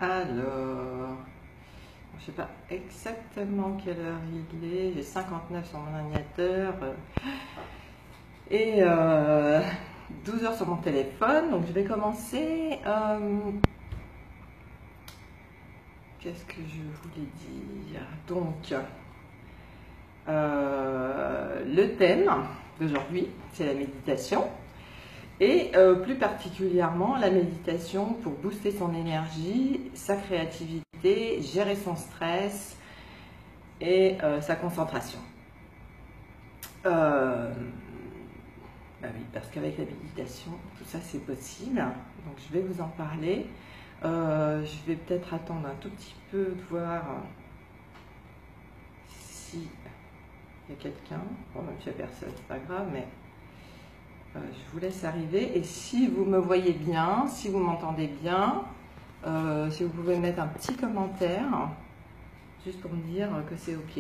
Alors, je sais pas exactement quelle heure il est. J'ai 59 sur mon ordinateur et 12 heures sur mon téléphone. Donc je vais commencer. Qu'est-ce que je voulais dire? Donc, le thème d'aujourd'hui, c'est la méditation. Et plus particulièrement la méditation pour booster son énergie, sa créativité, gérer son stress et sa concentration. Bah oui, parce qu'avec la méditation, tout ça c'est possible. Donc je vais vous en parler. Je vais peut-être attendre un tout petit peu de voir si il y a quelqu'un. Bon, même s'il n'y a personne, c'est pas grave, mais je vous laisse arriver. Et si vous me voyez bien, si vous m'entendez bien, si vous pouvez mettre un petit commentaire, juste pour me dire que c'est OK.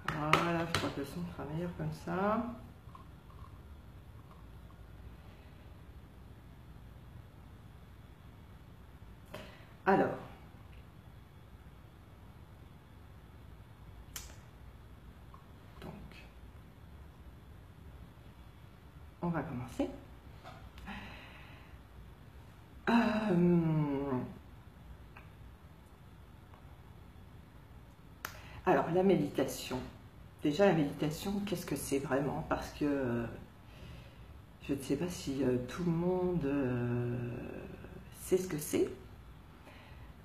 Voilà, je crois que le son sera meilleur comme ça. Alors, on va commencer. Alors, la méditation. Déjà, la méditation, qu'est-ce que c'est vraiment? Parce que je ne sais pas si tout le monde sait ce que c'est.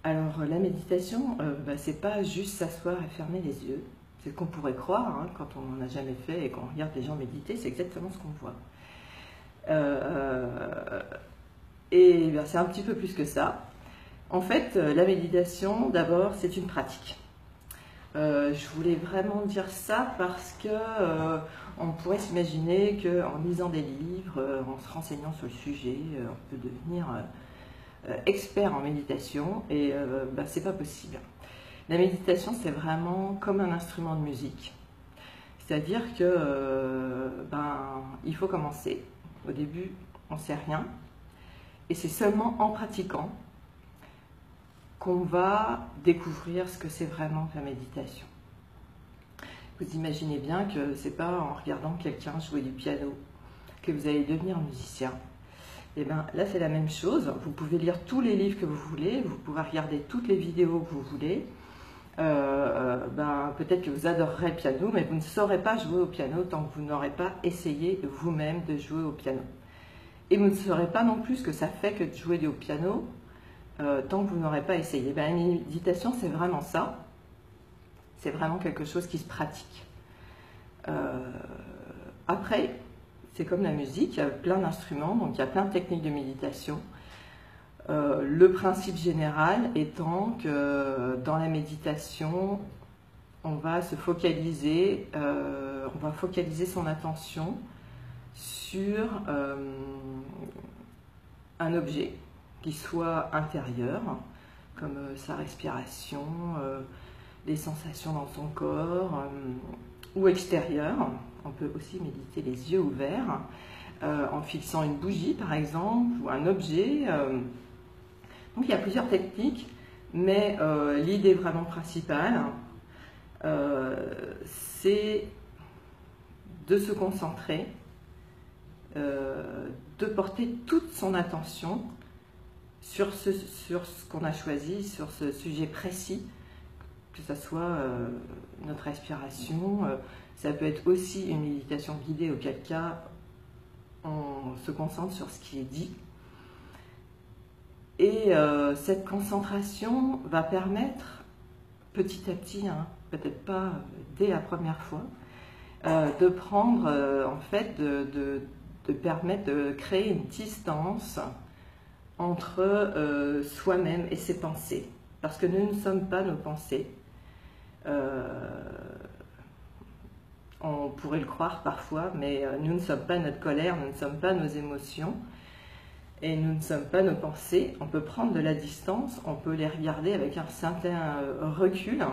Alors, la méditation, c'est pas juste s'asseoir et fermer les yeux. C'est ce qu'on pourrait croire, hein, quand on n'en a jamais fait et qu'on regarde les gens méditer, c'est exactement ce qu'on voit. Et c'est un petit peu plus que ça. En fait, la méditation, d'abord, c'est une pratique. Je voulais vraiment dire ça parce que on pourrait s'imaginer qu'en lisant des livres, en se renseignant sur le sujet, on peut devenir expert en méditation et c'est pas possible. La méditation, c'est vraiment comme un instrument de musique. C'est-à-dire que il faut commencer. Au début, on ne sait rien. Et c'est seulement en pratiquant qu'on va découvrir ce que c'est vraiment que la méditation. Vous imaginez bien que c'est pas en regardant quelqu'un jouer du piano que vous allez devenir musicien. Et bien là, c'est la même chose. Vous pouvez lire tous les livres que vous voulez, vous pouvez regarder toutes les vidéos que vous voulez. Peut-être que vous adorerez le piano, mais vous ne saurez pas jouer au piano tant que vous n'aurez pas essayé vous-même de jouer au piano. Et vous ne saurez pas non plus ce que ça fait que de jouer au piano tant que vous n'aurez pas essayé. La méditation, c'est vraiment ça. C'est vraiment quelque chose qui se pratique. Après, c'est comme la musique, il y a plein d'instruments, donc il y a plein de techniques de méditation. Le principe général étant que dans la méditation, on va se focaliser, on va focaliser son attention sur un objet qui soit intérieur, comme sa respiration, les sensations dans son corps, ou extérieur. On peut aussi méditer les yeux ouverts, en fixant une bougie par exemple, ou un objet. Donc il y a plusieurs techniques, mais l'idée vraiment principale, c'est de se concentrer, de porter toute son attention sur ce qu'on a choisi, sur ce sujet précis, que ce soit notre respiration. Ça peut être aussi une méditation guidée, auquel cas on se concentre sur ce qui est dit. Et cette concentration va permettre petit à petit, hein, peut-être pas dès la première fois, de prendre, en fait, de permettre de créer une distance entre soi-même et ses pensées. Parce que nous ne sommes pas nos pensées. On pourrait le croire parfois, mais nous ne sommes pas notre colère, nous ne sommes pas nos émotions. Et nous ne sommes pas nos pensées. On peut prendre de la distance, on peut les regarder avec un certain recul.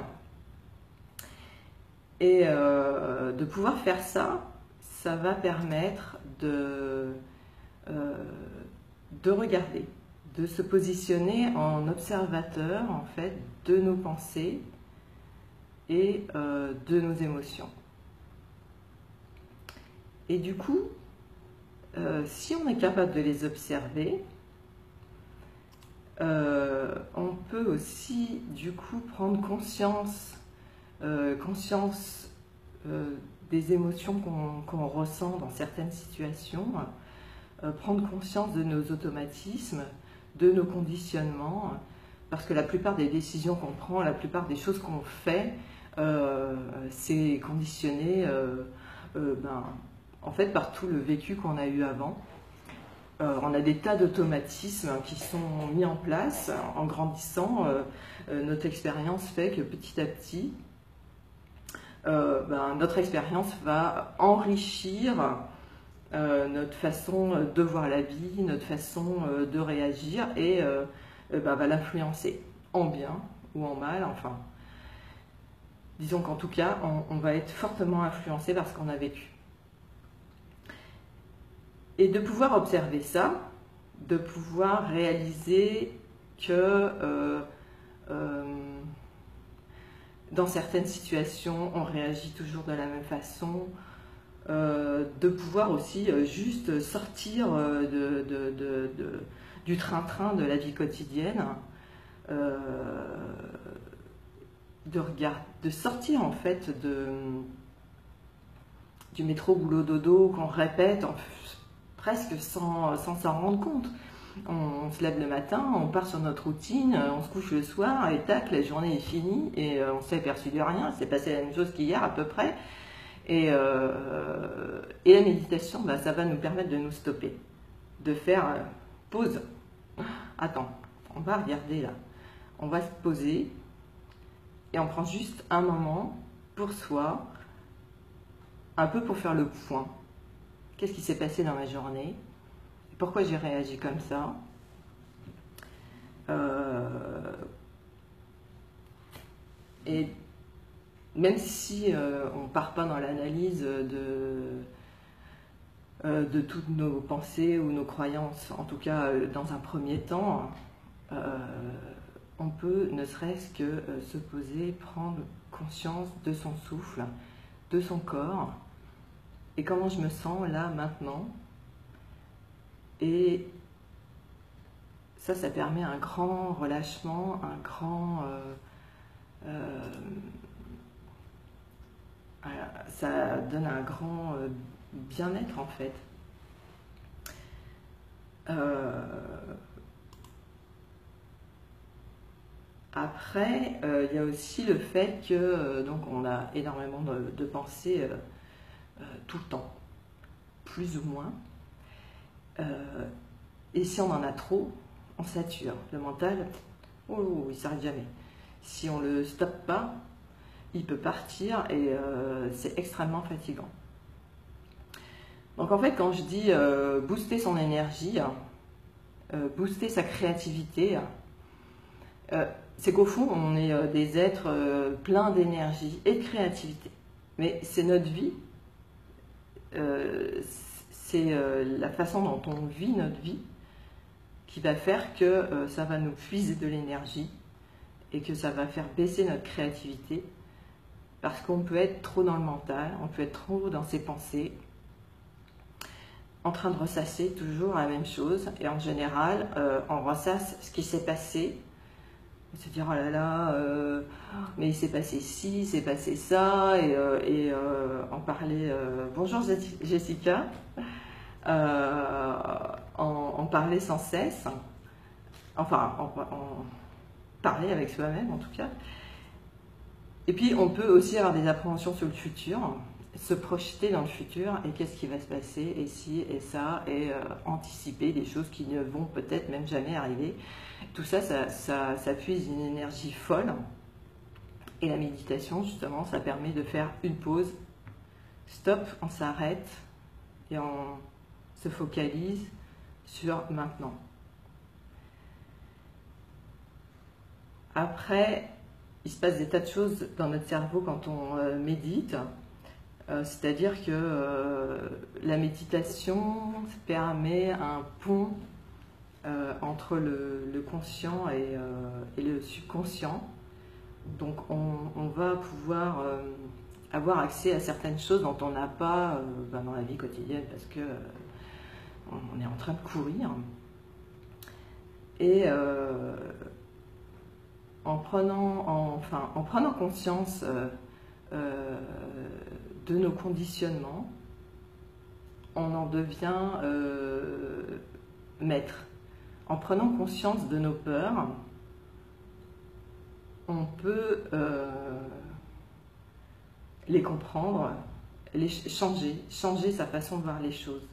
Et de pouvoir faire ça, ça va permettre de regarder, de se positionner en observateur en fait de nos pensées et de nos émotions. Et du coup, si on est capable de les observer, on peut aussi du coup prendre conscience des émotions qu'on ressent dans certaines situations, prendre conscience de nos automatismes, de nos conditionnements, parce que la plupart des décisions qu'on prend, la plupart des choses qu'on fait, c'est conditionné en fait par tout le vécu qu'on a eu avant. On a des tas d'automatismes qui sont mis en place en grandissant. Notre expérience fait que petit à petit, notre expérience va enrichir notre façon de voir la vie, notre façon de réagir et va l'influencer en bien ou en mal. Enfin, disons qu'en tout cas, on va être fortement influencé par ce qu'on a vécu. Et de pouvoir observer ça, de pouvoir réaliser que dans certaines situations, on réagit toujours de la même façon, de pouvoir aussi juste sortir du train-train de la vie quotidienne, de sortir en fait du métro boulot dodo qu'on répète presque sans s'en rendre compte. On se lève le matin, on part sur notre routine, on se couche le soir et tac, la journée est finie et on s'est aperçu de rien, c'est passé la même chose qu'hier à peu près. Et la méditation, ça va nous permettre de nous stopper, de faire pause. Attends, on va regarder là, on va se poser et on prend juste un moment pour soi, un peu pour faire le point. Qu'est-ce qui s'est passé dans ma journée? Pourquoi j'ai réagi comme ça? Et même si on ne part pas dans l'analyse de toutes nos pensées ou nos croyances, en tout cas dans un premier temps, on peut ne serait-ce que se poser, prendre conscience de son souffle, de son corps, et comment je me sens là, maintenant. Et ça permet un grand relâchement, un grand... ça donne un grand bien-être en fait. Après, il y a aussi le fait que donc on a énormément de pensées tout le temps, plus ou moins. Et si on en a trop, on sature. Le mental, il ne s'arrête jamais. Si on ne le stoppe pas, il peut partir et c'est extrêmement fatigant. Donc en fait, quand je dis booster son énergie, booster sa créativité, c'est qu'au fond, on est des êtres pleins d'énergie et de créativité. Mais c'est notre vie, c'est la façon dont on vit notre vie qui va faire que ça va nous puiser de l'énergie et que ça va faire baisser notre créativité parce qu'on peut être trop dans le mental, on peut être trop dans ses pensées, en train de ressasser toujours la même chose et en général on ressasse ce qui s'est passé, se dire oh là là mais il s'est passé ci, il s'est passé ça et en parler bonjour Jessica, en parler sans cesse, enfin en parler avec soi-même en tout cas. Et puis on peut aussi avoir des appréhensions sur le futur, se projeter dans le futur et qu'est-ce qui va se passer et ci et ça et anticiper des choses qui ne vont peut-être même jamais arriver. Tout ça, ça puise une énergie folle. Et la méditation, justement, ça permet de faire une pause. Stop, on s'arrête et on se focalise sur maintenant. Après, il se passe des tas de choses dans notre cerveau quand on médite. C'est-à-dire que la méditation permet un pont entre le conscient et le subconscient. Donc on va pouvoir avoir accès à certaines choses dont on n'a pas dans la vie quotidienne parce que on est en train de courir. Et en prenant conscience de nos conditionnements, on en devient maître. En prenant conscience de nos peurs, on peut les comprendre, changer sa façon de voir les choses.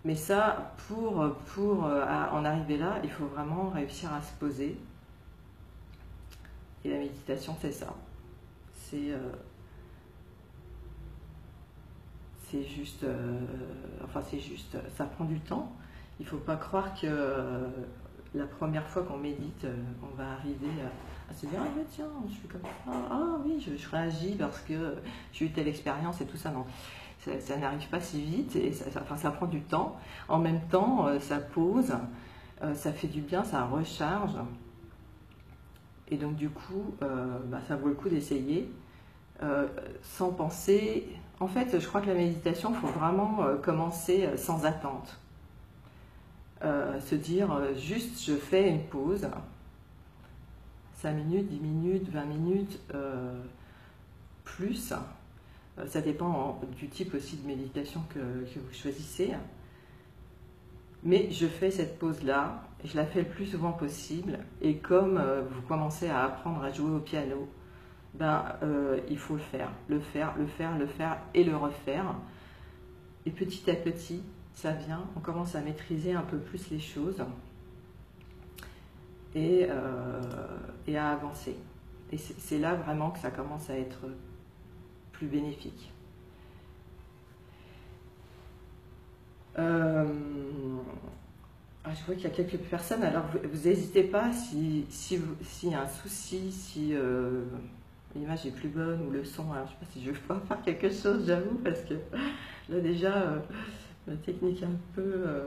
Mais ça, pour en arriver là, il faut vraiment réussir à se poser. Et la méditation, c'est ça. C'est juste, ça prend du temps. Il ne faut pas croire que la première fois qu'on médite, on va arriver à se dire « Ah ben tiens, je suis comme ça, ah oui, je réagis parce que j'ai eu telle expérience et tout ça ». Non, ça n'arrive pas si vite et ça prend du temps. En même temps, ça pose, ça fait du bien, ça recharge. Et donc du coup, ça vaut le coup d'essayer sans penser. En fait, je crois que la méditation, il faut vraiment commencer sans attente. Se dire juste, je fais une pause, 5 minutes, 10 minutes, 20 minutes, plus. Ça dépend du type aussi de méditation que vous choisissez. Mais je fais cette pause-là, je la fais le plus souvent possible. Et comme vous commencez à apprendre à jouer au piano, il faut le faire et le refaire. Et petit à petit, ça vient, on commence à maîtriser un peu plus les choses et à avancer. Et c'est là vraiment que ça commence à être plus bénéfique. Je vois qu'il y a quelques personnes, alors vous n'hésitez pas s'il y a un souci, si l'image est plus bonne ou le son, alors je ne sais pas si je vais pouvoir faire quelque chose, j'avoue, parce que là déjà, la technique un peu...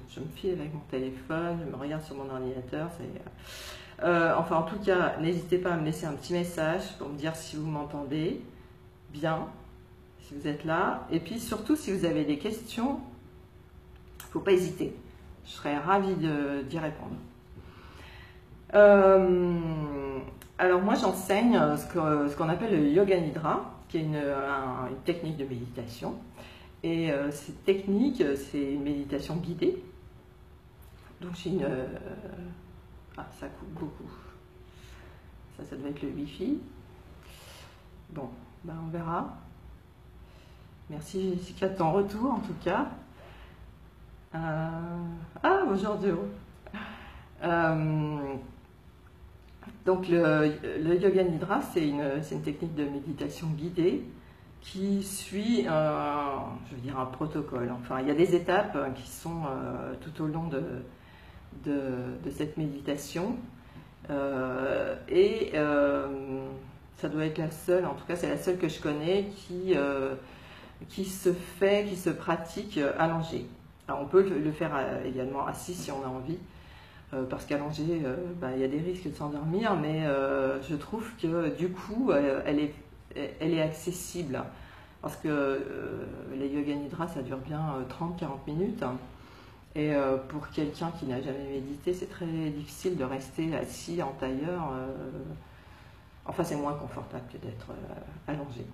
je me fie avec mon téléphone, je me regarde sur mon ordinateur, en tout cas, n'hésitez pas à me laisser un petit message pour me dire si vous m'entendez bien, si vous êtes là, et puis surtout si vous avez des questions, il ne faut pas hésiter, je serais ravie d'y répondre. Alors moi j'enseigne ce qu'on appelle le Yoga Nidra, qui est une technique de méditation. Et cette technique, c'est une méditation guidée. Donc j'ai une... ça coupe beaucoup. Ça doit être le Wi-Fi. Bon, on verra. Merci Jessica de ton retour en tout cas. Bonjour Joe. Donc le Yoga Nidra, c'est une technique de méditation guidée qui suit un protocole. Enfin, il y a des étapes qui sont tout au long de cette méditation. Ça doit être la seule, en tout cas c'est la seule que je connais, qui se pratique allongée. Alors on peut le faire également assis si on a envie, parce qu'allongée, il y a des risques de s'endormir, mais je trouve que du coup, elle est accessible, parce que les Yoga Nidra, ça dure bien 30-40 minutes, et pour quelqu'un qui n'a jamais médité, c'est très difficile de rester assis en tailleur, c'est moins confortable que d'être allongé.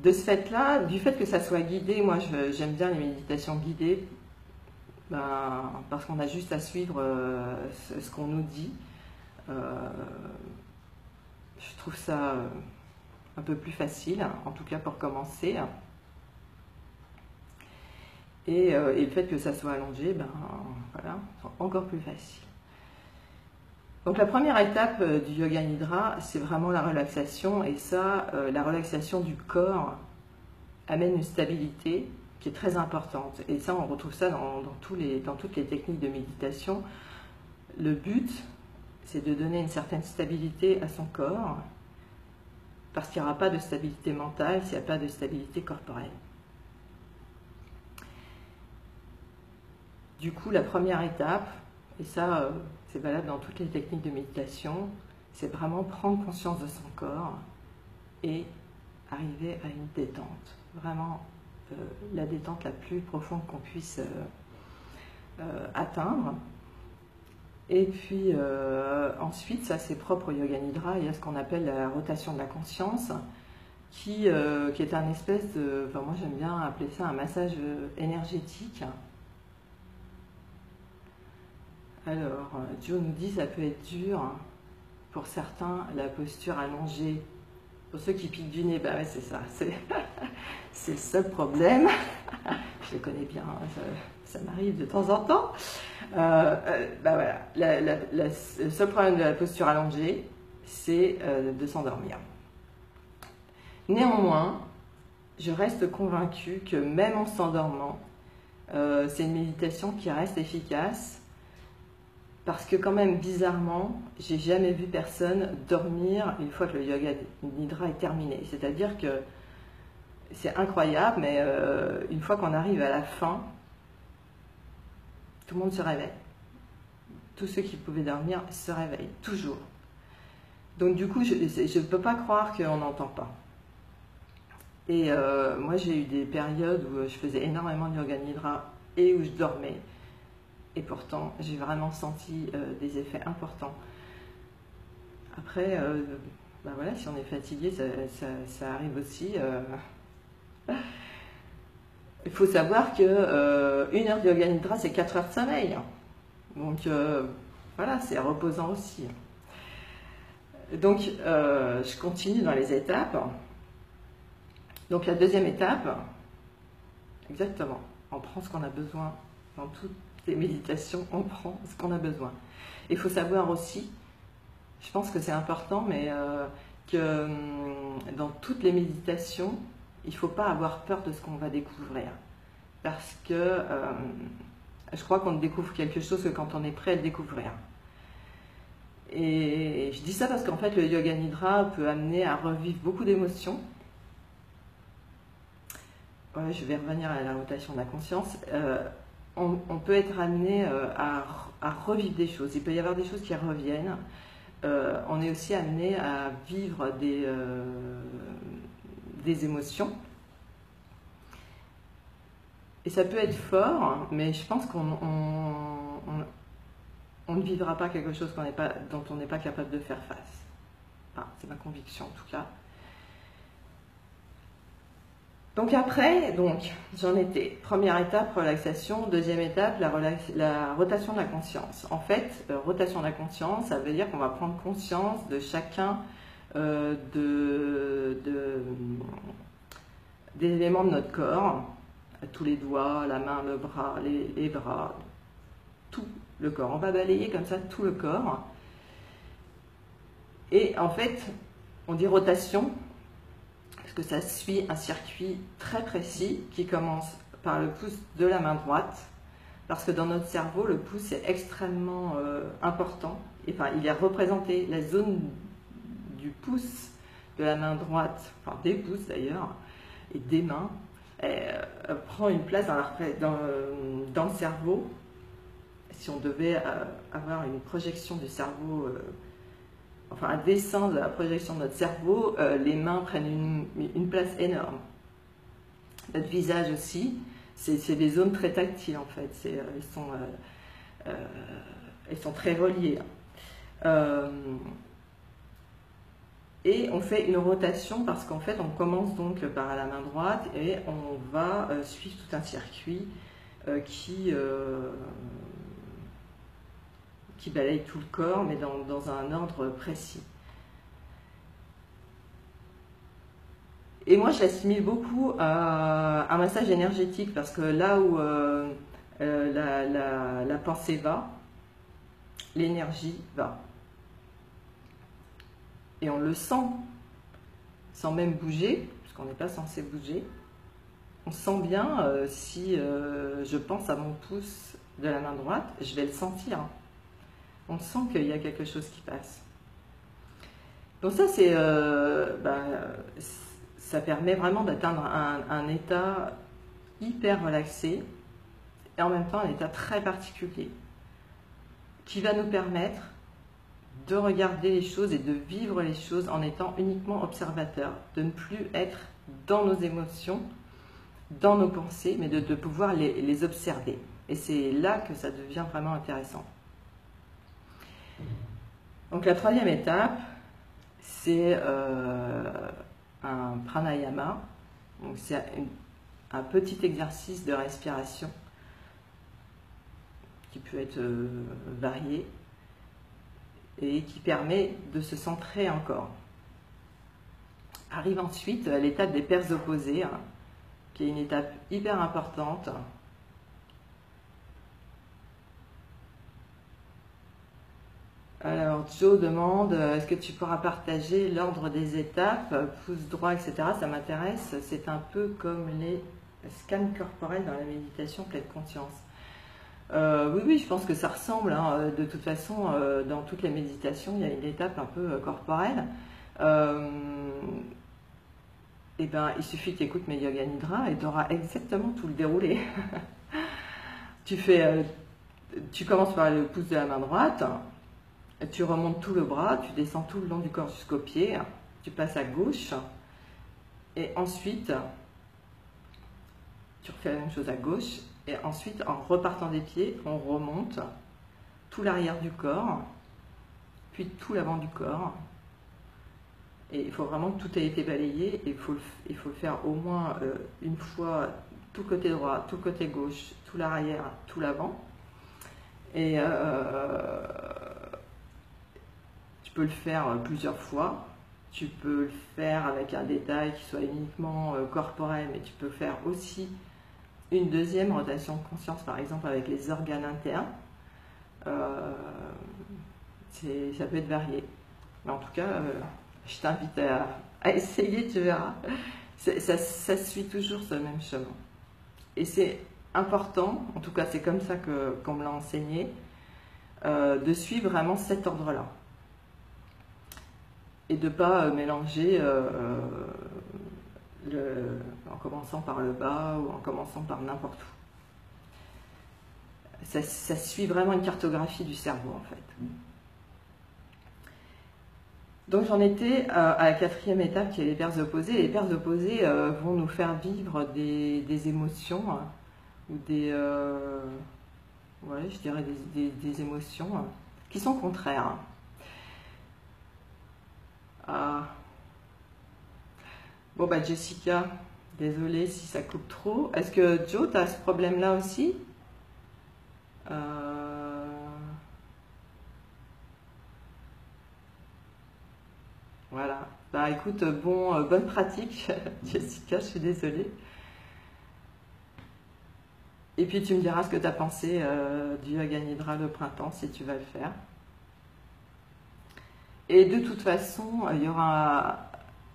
De ce fait-là, du fait que ça soit guidé, moi j'aime bien les méditations guidées, parce qu'on a juste à suivre ce qu'on nous dit. Je trouve ça un peu plus facile, en tout cas pour commencer. Et le fait que ça soit allongé, encore plus facile. Donc la première étape du Yoga Nidra, c'est vraiment la relaxation, et ça, la relaxation du corps amène une stabilité qui est très importante. Et ça, on retrouve ça dans toutes les techniques de méditation. Le but, c'est de donner une certaine stabilité à son corps, parce qu'il n'y aura pas de stabilité mentale s'il n'y a pas de stabilité corporelle. Du coup, la première étape, et ça c'est valable dans toutes les techniques de méditation, c'est vraiment prendre conscience de son corps et arriver à une détente. Vraiment la détente la plus profonde qu'on puisse atteindre. Et puis ensuite, ça c'est propre au Yoga Nidra, il y a ce qu'on appelle la rotation de la conscience, qui est un espèce de, enfin moi j'aime bien appeler ça un massage énergétique. Alors, Joe nous dit ça peut être dur pour certains, la posture allongée. Pour ceux qui piquent du nez, bah ouais, c'est ça, c'est le seul problème. Je le connais bien, ça m'arrive de temps en temps. Bah voilà, le seul problème de la posture allongée, c'est de s'endormir. Néanmoins, je reste convaincue que même en s'endormant, c'est une méditation qui reste efficace. Parce que quand même, bizarrement, j'ai jamais vu personne dormir une fois que le Yoga Nidra est terminé. C'est-à-dire que c'est incroyable, mais une fois qu'on arrive à la fin, tout le monde se réveille. Tous ceux qui pouvaient dormir se réveillent, toujours. Donc du coup, je ne peux pas croire qu'on n'entend pas. Et moi, j'ai eu des périodes où je faisais énormément de Yoga Nidra et où je dormais. Et pourtant, j'ai vraiment senti des effets importants. Après, bah voilà, si on est fatigué, ça arrive aussi. Il faut savoir que 1 heure de Yoga Nidra, c'est 4 heures de sommeil. Donc voilà, c'est reposant aussi. Donc je continue dans les étapes. Donc la deuxième étape, exactement, on prend ce qu'on a besoin dans toutes les méditations, on prend ce qu'on a besoin. Il faut savoir aussi, je pense que c'est important, mais que dans toutes les méditations, il ne faut pas avoir peur de ce qu'on va découvrir. Parce que je crois qu'on ne découvre quelque chose que quand on est prêt à le découvrir. Et je dis ça parce qu'en fait, le Yoga Nidra peut amener à revivre beaucoup d'émotions. Ouais, je vais revenir à la rotation de la conscience. On peut être amené à revivre des choses. Il peut y avoir des choses qui reviennent. On est aussi amené à vivre des émotions. Et ça peut être fort, mais je pense qu'on ne vivra pas quelque chose dont on n'est pas capable de faire face. Enfin, c'est ma conviction en tout cas. Donc après, j'en étais. Première étape, relaxation. Deuxième étape, la rotation de la conscience. En fait, rotation de la conscience, ça veut dire qu'on va prendre conscience de chacun des éléments de notre corps. Tous les doigts, la main, le bras, les bras, tout le corps. On va balayer comme ça tout le corps. Et en fait, on dit rotation, parce que ça suit un circuit très précis qui commence par le pouce de la main droite, parce que dans notre cerveau, le pouce est extrêmement important. Et, enfin, il est représenté, la zone du pouce de la main droite, enfin des pouces d'ailleurs, et des mains, prend une place dans le cerveau. Si on devait avoir une projection du cerveau, enfin un dessin de la projection de notre cerveau, les mains prennent une place énorme. Notre visage aussi, c'est des zones très tactiles en fait, elles sont très reliées. Et on fait une rotation parce qu'en fait on commence donc par la main droite et on va suivre tout un circuit qui balaye tout le corps mais dans un ordre précis. Et moi je l'assimile beaucoup à un massage énergétique parce que là où la pensée va, l'énergie va. Et on le sent, sans même bouger, parce qu'on n'est pas censé bouger. On sent bien, si je pense à mon pouce de la main droite, je vais le sentir. On sent qu'il y a quelque chose qui passe. Donc ça, c'est, ça permet vraiment d'atteindre un état hyper relaxé et en même temps un état très particulier qui va nous permettre de regarder les choses et de vivre les choses en étant uniquement observateur, de ne plus être dans nos émotions, dans nos pensées, mais de pouvoir les observer. Et c'est là que ça devient vraiment intéressant. Donc la troisième étape, c'est un pranayama. Donc c'est un petit exercice de respiration qui peut être varié et qui permet de se centrer encore. Arrive ensuite l'étape des paires opposées, hein, qui est une étape hyper importante. Alors, Joe demande, est-ce que tu pourras partager l'ordre des étapes, pouce droit, etc. Ça m'intéresse, c'est un peu comme les scans corporels dans la méditation pleine conscience. Oui, je pense que ça ressemble, hein. De toute façon, dans toutes les méditations, il y a une étape un peu corporelle. Et ben, il suffit que tu écoutes mes Yoga Nidra et tu auras exactement tout le déroulé. Tu commences par le pouce de la main droite, tu remontes tout le bras, tu descends tout le long du corps jusqu'au pied, tu passes à gauche, et ensuite, tu refais la même chose à gauche, et ensuite, en repartant des pieds, on remonte tout l'arrière du corps, puis tout l'avant du corps. Et il faut vraiment que tout ait été balayé, et il faut le faire au moins une fois, tout côté droit, tout côté gauche, tout l'arrière, tout l'avant. Et tu peux le faire plusieurs fois. Tu peux le faire avec un détail qui soit uniquement corporel, mais tu peux faire aussi une deuxième rotation de conscience, par exemple avec les organes internes. Ça peut être varié. Mais en tout cas, je t'invite à essayer, tu verras. Ça suit toujours ce même chemin. Et c'est important, en tout cas c'est comme ça qu'on me l'a enseigné, de suivre vraiment cet ordre-là. Et de ne pas mélanger en commençant par le bas ou en commençant par n'importe où. Ça suit vraiment une cartographie du cerveau en fait. Donc j'en étais à la quatrième étape qui est les paires opposées. Les paires opposées vont nous faire vivre des émotions ou je dirais des émotions qui sont contraires. Bon bah Jessica, désolée si ça coupe trop. Est-ce que Joe, tu as ce problème-là aussi? Voilà. Bah écoute, bonne pratique, Jessica, je suis désolée. Et puis tu me diras ce que tu as pensé du Yoga Nidra le printemps, si tu vas le faire. Et de toute façon,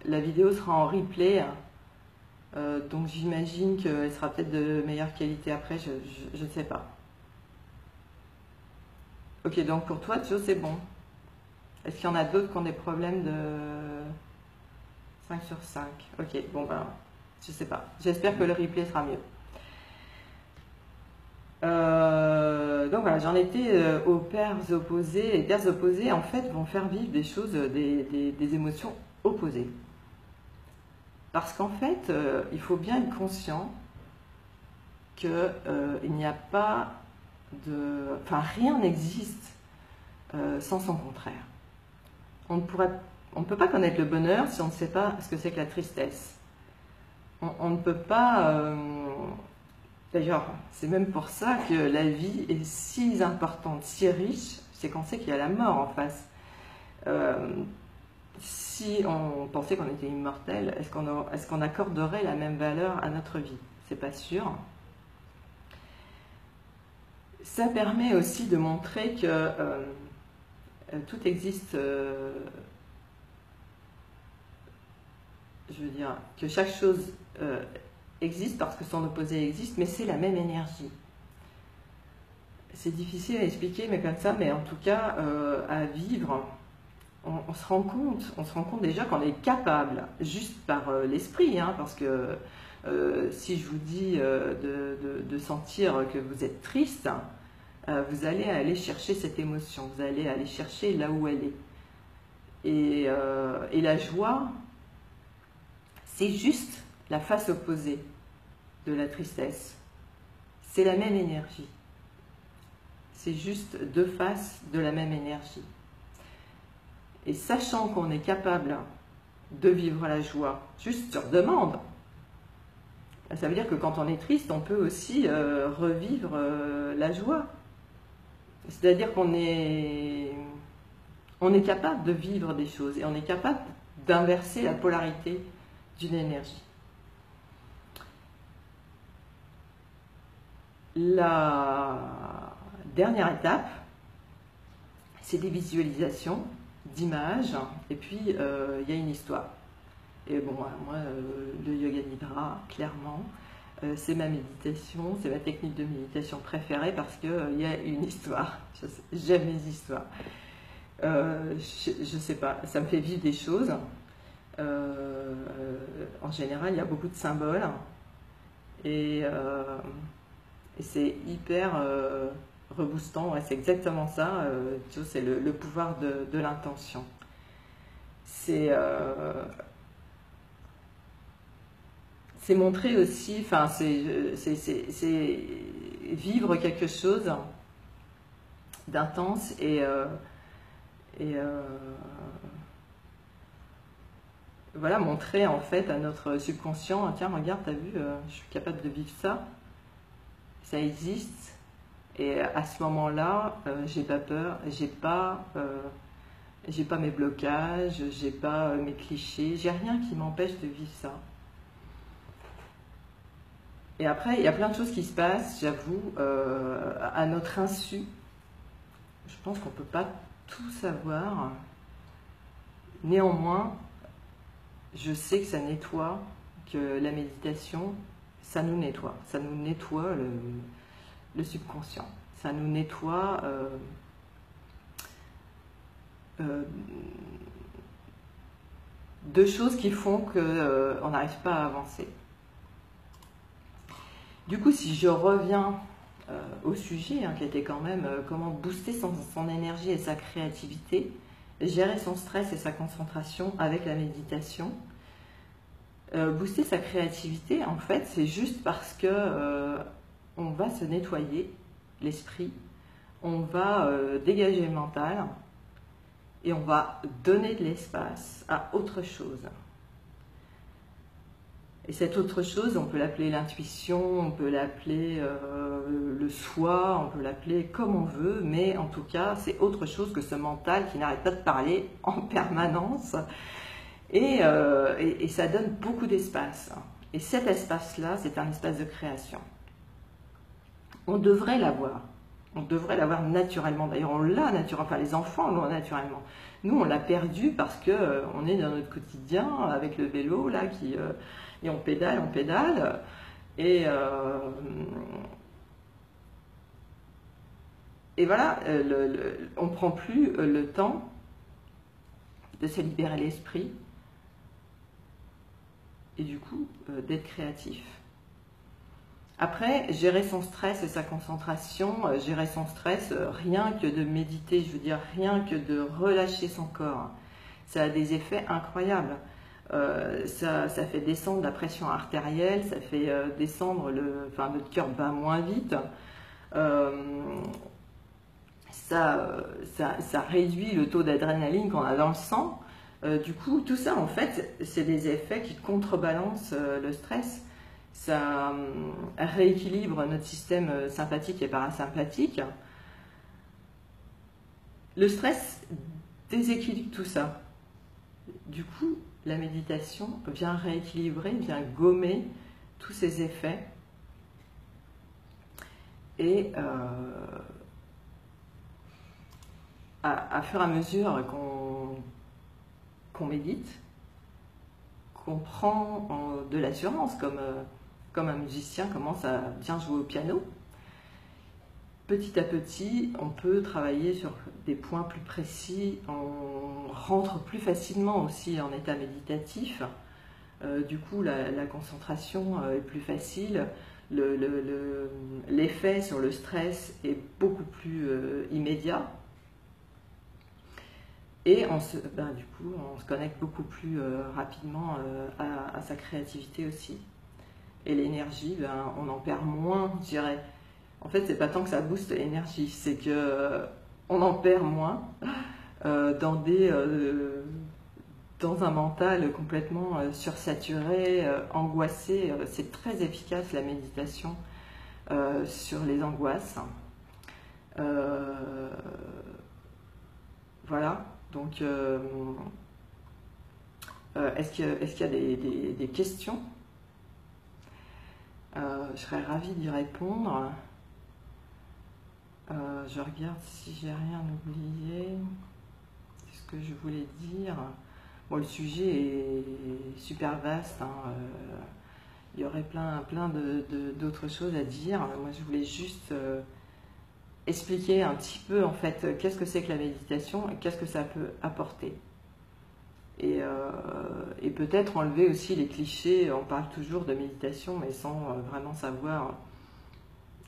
la vidéo sera en replay, donc j'imagine qu'elle sera peut-être de meilleure qualité après, je ne sais pas. Ok, donc pour toi, Joe, c'est bon. Est-ce qu'il y en a d'autres qui ont des problèmes de 5 sur 5? Ok, bon ben, je sais pas. J'espère que le replay sera mieux. Donc voilà, j'en étais aux paires opposées. Les paires opposées, en fait, vont faire vivre des choses, des émotions opposées. Parce qu'en fait, il faut bien être conscient qu'il n'y a pas de... Enfin, rien n'existe sans son contraire. On ne peut pas connaître le bonheur si on ne sait pas ce que c'est que la tristesse. On ne peut pas... D'ailleurs, c'est même pour ça que la vie est si importante, si riche, c'est qu'on sait qu'il y a la mort en face. Si on pensait qu'on était immortel, est-ce qu'on accorderait la même valeur à notre vie? C'est pas sûr. Ça permet aussi de montrer que tout existe, je veux dire, que chaque chose existe parce que son opposé existe, mais c'est la même énergie. c'est difficile à expliquer, mais comme ça, mais en tout cas, à vivre, on se rend compte déjà qu'on est capable, juste par l'esprit, hein, parce que si je vous dis de sentir que vous êtes triste, vous allez aller chercher cette émotion, vous allez aller chercher là où elle est. Et la joie, c'est juste la face opposée de la tristesse. C'est la même énergie. C'est juste deux faces de la même énergie. Et sachant qu'on est capable de vivre la joie, juste sur demande, ça veut dire que quand on est triste, on peut aussi revivre la joie. C'est-à-dire qu'on est capable de vivre des choses et on est capable d'inverser la polarité d'une énergie. La dernière étape, c'est des visualisations d'images et puis il y a une histoire. Et bon, moi, le Yoga Nidra, clairement, c'est ma méditation, c'est ma technique de méditation préférée parce qu'il y a une histoire. J'aime les histoires. Je sais pas, ça me fait vivre des choses. En général, il y a beaucoup de symboles et c'est hyper reboostant. Ouais, c'est exactement ça. C'est le pouvoir de l'intention. C'est montrer aussi, enfin, c'est vivre quelque chose d'intense et voilà, montrer en fait à notre subconscient, tiens, regarde, t'as vu, je suis capable de vivre ça, ça existe, et à ce moment-là, j'ai pas peur, j'ai pas mes blocages, j'ai pas mes clichés, j'ai rien qui m'empêche de vivre ça. Et après, il y a plein de choses qui se passent, j'avoue, à notre insu. Je pense qu'on ne peut pas tout savoir. Néanmoins, je sais que ça nettoie, que la méditation, ça nous nettoie. Ça nous nettoie le subconscient. Ça nous nettoie de choses qui font qu'on n'arrive pas à avancer. Du coup, si je reviens au sujet, hein, qui était quand même comment booster son énergie et sa créativité, gérer son stress et sa concentration avec la méditation. Booster sa créativité, en fait, c'est juste parce que on va se nettoyer l'esprit, on va dégager le mental et on va donner de l'espace à autre chose. Et cette autre chose, on peut l'appeler l'intuition, on peut l'appeler le soi, on peut l'appeler comme on veut, mais en tout cas, c'est autre chose que ce mental qui n'arrête pas de parler en permanence. Et ça donne beaucoup d'espace. Et cet espace-là, c'est un espace de création. On devrait l'avoir. On devrait l'avoir naturellement. D'ailleurs, on l'a naturellement. Enfin, les enfants l'ont naturellement. Nous, on l'a perdu parce qu'on est dans notre quotidien avec le vélo, là, et on pédale. Et voilà, on ne prend plus le temps de se libérer l'esprit et du coup d'être créatif. Après, gérer son stress et sa concentration, gérer son stress, rien que de méditer, je veux dire, rien que de relâcher son corps, ça a des effets incroyables. Ça fait descendre la pression artérielle, ça fait descendre notre cœur bat moins vite, ça réduit le taux d'adrénaline qu'on a dans le sang. Du coup, tout ça, en fait, c'est des effets qui contrebalancent le stress. Ça rééquilibre notre système sympathique et parasympathique. Le stress déséquilibre tout ça. Du coup, la méditation vient rééquilibrer, vient gommer tous ces effets. Et à fur et à mesure qu'on médite, qu'on prend de l'assurance, comme un musicien commence à bien jouer au piano, petit à petit, on peut travailler sur des points plus précis, on rentre plus facilement aussi en état méditatif. Du coup, la concentration est plus facile, l'effet sur le stress est beaucoup plus immédiat. Et du coup, on se connecte beaucoup plus rapidement à sa créativité aussi. Et l'énergie, on en perd moins, je dirais. En fait, c'est pas tant que ça booste l'énergie, c'est que on en perd moins dans dans un mental complètement sursaturé, angoissé. C'est très efficace la méditation sur les angoisses. Voilà. Donc, est-ce qu'il y a des questions? Je serais ravie d'y répondre. Je regarde si j'ai rien oublié. C'est ce que je voulais dire. Bon, le sujet est super vaste. Il y aurait plein d'autres choses à dire. Moi, je voulais juste expliquer un petit peu, en fait, qu'est-ce que c'est que la méditation et qu'est-ce que ça peut apporter. Et peut-être enlever aussi les clichés. On parle toujours de méditation, mais sans vraiment savoir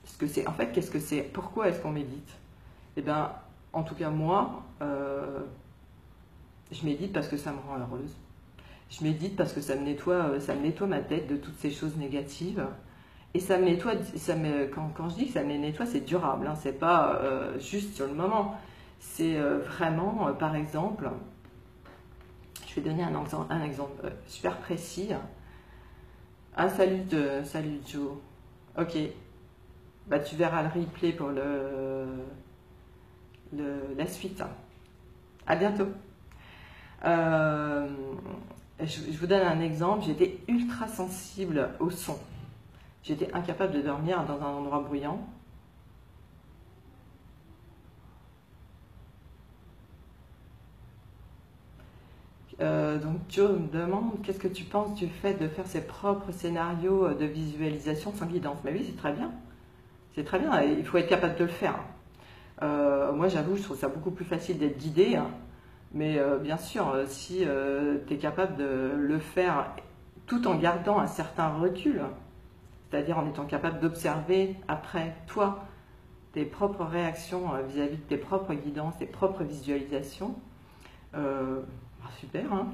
ce que c'est. En fait, qu'est-ce que c'est? Pourquoi est-ce qu'on médite? Eh bien, en tout cas, moi, je médite parce que ça me rend heureuse. Je médite parce que ça me nettoie ma tête de toutes ces choses négatives. Et ça me nettoie, quand je dis que ça me nettoie, c'est durable, hein, c'est pas juste sur le moment. C'est vraiment, par exemple, je vais donner un exemple super précis. Ah, salut Joe. Ok. Bah, tu verras le replay pour la suite. À bientôt. Je vous donne un exemple. J'étais ultra sensible au son. J'étais incapable de dormir dans un endroit bruyant. Donc Joe me demande qu'est-ce que tu penses du fait de faire ses propres scénarios de visualisation sans guidance. Mais oui, c'est très bien. C'est très bien, il faut être capable de le faire. Moi, j'avoue, je trouve ça beaucoup plus facile d'être guidé. Hein. Mais bien sûr, si tu es capable de le faire tout en gardant un certain recul, c'est-à-dire en étant capable d'observer après toi tes propres réactions vis-à-vis de tes propres guidances, tes propres visualisations, super, hein.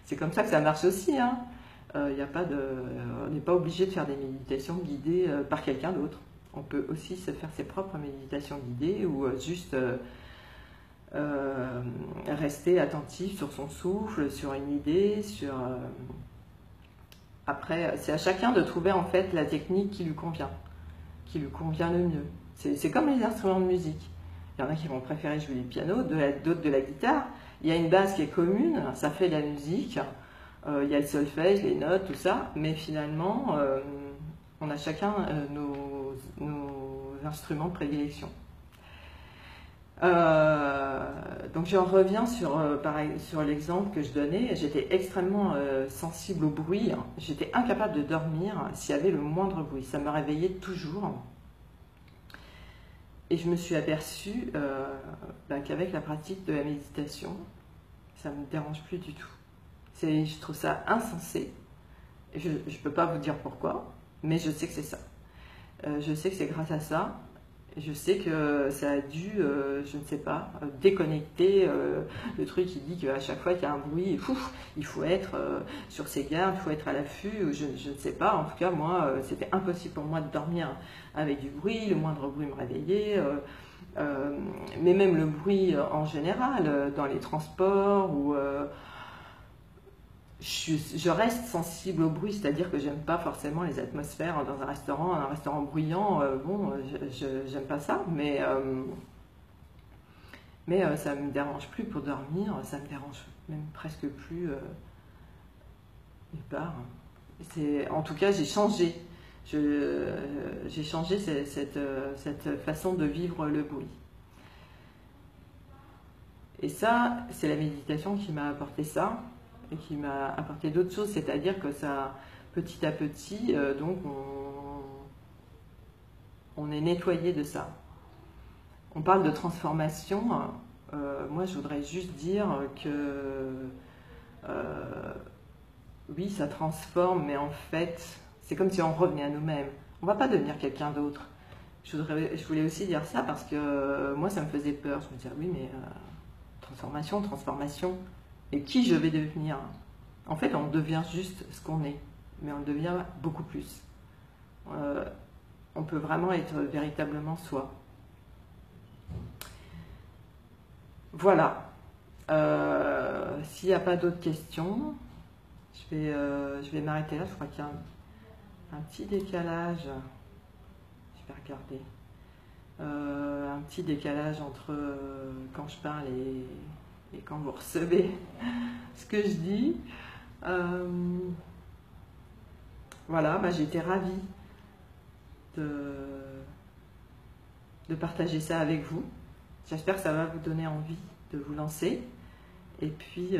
C'est comme ça que ça marche aussi. Hein. On n'est pas obligé de faire des méditations guidées par quelqu'un d'autre. On peut aussi se faire ses propres méditations guidées ou juste rester attentif sur son souffle, sur une idée, Après, c'est à chacun de trouver en fait la technique qui lui convient le mieux. C'est comme les instruments de musique. Il y en a qui vont préférer jouer du piano, d'autres de la guitare. Il y a une base qui est commune, ça fait de la musique. Il y a le solfège, les notes, tout ça. Mais finalement, on a chacun nos instruments de prédilection. Donc j'en reviens sur l'exemple que je donnais. J'étais extrêmement sensible au bruit. J'étais incapable de dormir s'il y avait le moindre bruit. Ça me réveillait toujours. Et je me suis aperçue qu'avec la pratique de la méditation, ça ne me dérange plus du tout. Je trouve ça insensé. Je ne peux pas vous dire pourquoi, mais je sais que c'est ça. Je sais que c'est grâce à ça. Je sais que ça a dû, je ne sais pas, déconnecter le truc qui dit qu'à chaque fois qu'il y a un bruit, il faut être sur ses gardes, il faut être à l'affût, je ne sais pas. En tout cas, moi, c'était impossible pour moi de dormir avec du bruit, le moindre bruit me réveillait. Mais même le bruit en général, dans les transports ou... je reste sensible au bruit, c'est-à-dire que j'aime pas forcément les atmosphères dans un restaurant bruyant, j'aime pas ça, mais ça me dérange plus pour dormir, ça me dérange même presque plus nulle part. En tout cas, j'ai changé, cette façon de vivre le bruit. Et ça, c'est la méditation qui m'a apporté ça. Et qui m'a apporté d'autres choses, c'est-à-dire que ça, petit à petit, donc on est nettoyé de ça. On parle de transformation. Moi, je voudrais juste dire que oui, ça transforme, mais en fait, c'est comme si on revenait à nous-mêmes. On ne va pas devenir quelqu'un d'autre. Je voulais aussi dire ça parce que moi, ça me faisait peur. Je me disais, oui, mais transformation, transformation. Et qui je vais devenir? En fait, on devient juste ce qu'on est, mais on devient beaucoup plus. On peut vraiment être véritablement soi. Voilà. S'il n'y a pas d'autres questions, je vais m'arrêter là. Je crois qu'il y a un petit décalage. Je vais regarder. Un petit décalage entre quand je parle et quand vous recevez ce que je dis. Voilà, bah, j'étais ravie de partager ça avec vous. J'espère que ça va vous donner envie de vous lancer. Et puis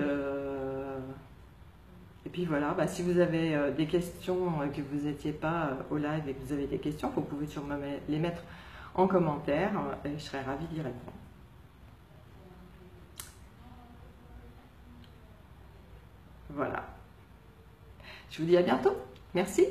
voilà, bah, si vous avez des questions, que vous n'étiez pas au live et que vous avez des questions, vous pouvez sûrement les mettre en commentaire et je serai ravie d'y répondre. Voilà. Je vous dis à bientôt. Merci.